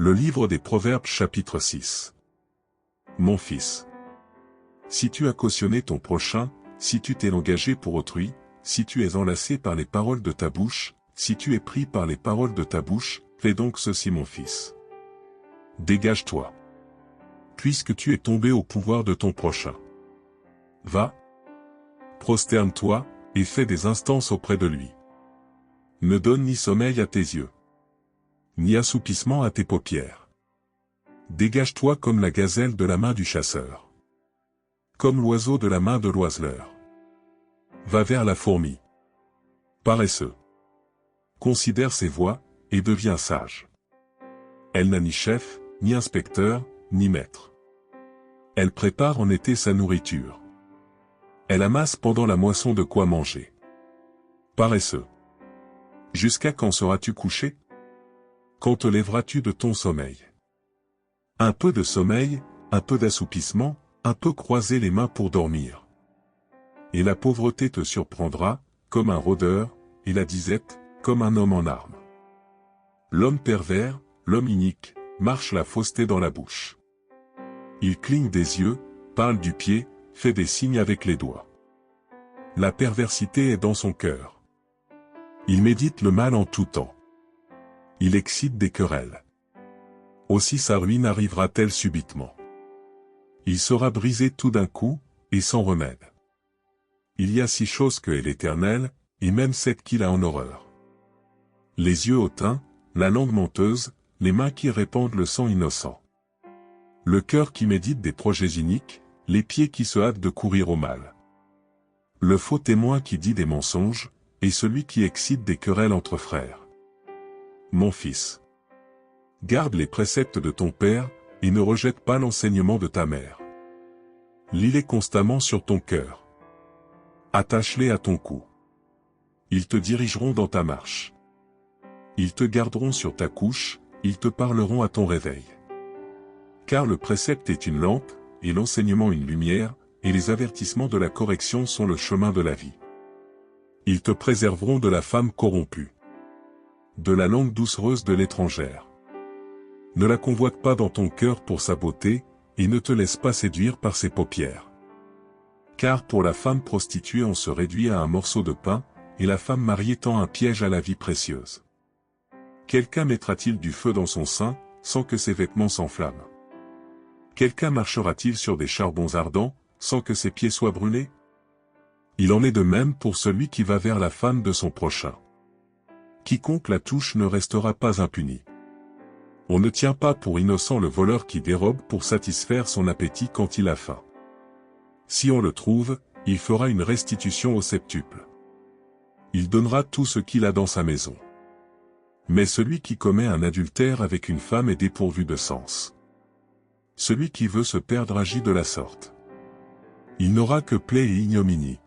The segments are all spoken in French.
Le livre des Proverbes chapitre 6. Mon fils, si tu as cautionné ton prochain, si tu t'es engagé pour autrui, si tu es enlacé par les paroles de ta bouche, si tu es pris par les paroles de ta bouche, fais donc ceci mon fils. Dégage-toi. Puisque tu es tombé au pouvoir de ton prochain. Va. Prosterne-toi, et fais des instances auprès de lui. Ne donne ni sommeil à tes yeux, ni assoupissement à tes paupières. Dégage-toi comme la gazelle de la main du chasseur. Comme l'oiseau de la main de l'oiseleur. Va vers la fourmi. Paresseux. Considère ses voies, et deviens sage. Elle n'a ni chef, ni inspecteur, ni maître. Elle prépare en été sa nourriture. Elle amasse pendant la moisson de quoi manger. Paresseux. Jusqu'à quand seras-tu couché? Quand te lèveras-tu de ton sommeil? Un peu de sommeil, un peu d'assoupissement, un peu croiser les mains pour dormir. Et la pauvreté te surprendra, comme un rôdeur, et la disette, comme un homme en armes. L'homme pervers, l'homme inique, marche la fausseté dans la bouche. Il cligne des yeux, parle du pied, fait des signes avec les doigts. La perversité est dans son cœur. Il médite le mal en tout temps. Il excite des querelles. Aussi sa ruine arrivera-t-elle subitement. Il sera brisé tout d'un coup, et sans remède. Il y a 6 choses que est l'Éternel, et même 7 qu'il a en horreur. Les yeux hautains, la langue menteuse, les mains qui répandent le sang innocent. Le cœur qui médite des projets iniques, les pieds qui se hâtent de courir au mal. Le faux témoin qui dit des mensonges, et celui qui excite des querelles entre frères. Mon fils, garde les préceptes de ton père, et ne rejette pas l'enseignement de ta mère. Lis-les constamment sur ton cœur. Attache-les à ton cou. Ils te dirigeront dans ta marche. Ils te garderont sur ta couche, ils te parleront à ton réveil. Car le précepte est une lampe, et l'enseignement une lumière, et les avertissements de la correction sont le chemin de la vie. Ils te préserveront de la femme corrompue. De la langue doucereuse de l'étrangère. Ne la convoite pas dans ton cœur pour sa beauté, et ne te laisse pas séduire par ses paupières. Car pour la femme prostituée on se réduit à un morceau de pain, et la femme mariée tend un piège à la vie précieuse. Quelqu'un mettra-t-il du feu dans son sein, sans que ses vêtements s'enflamment? Quelqu'un marchera-t-il sur des charbons ardents, sans que ses pieds soient brûlés? Il en est de même pour celui qui va vers la femme de son prochain. Quiconque la touche ne restera pas impuni. On ne tient pas pour innocent le voleur qui dérobe pour satisfaire son appétit quand il a faim. Si on le trouve, il fera une restitution au septuple. Il donnera tout ce qu'il a dans sa maison. Mais celui qui commet un adultère avec une femme est dépourvu de sens. Celui qui veut se perdre agit de la sorte. Il n'aura que plaie et ignominie.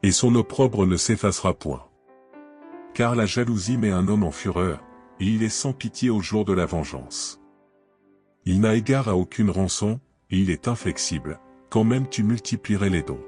Et son opprobre ne s'effacera point. Car la jalousie met un homme en fureur, et il est sans pitié au jour de la vengeance. Il n'a égard à aucune rançon, et il est inflexible, quand même tu multiplierais les dons.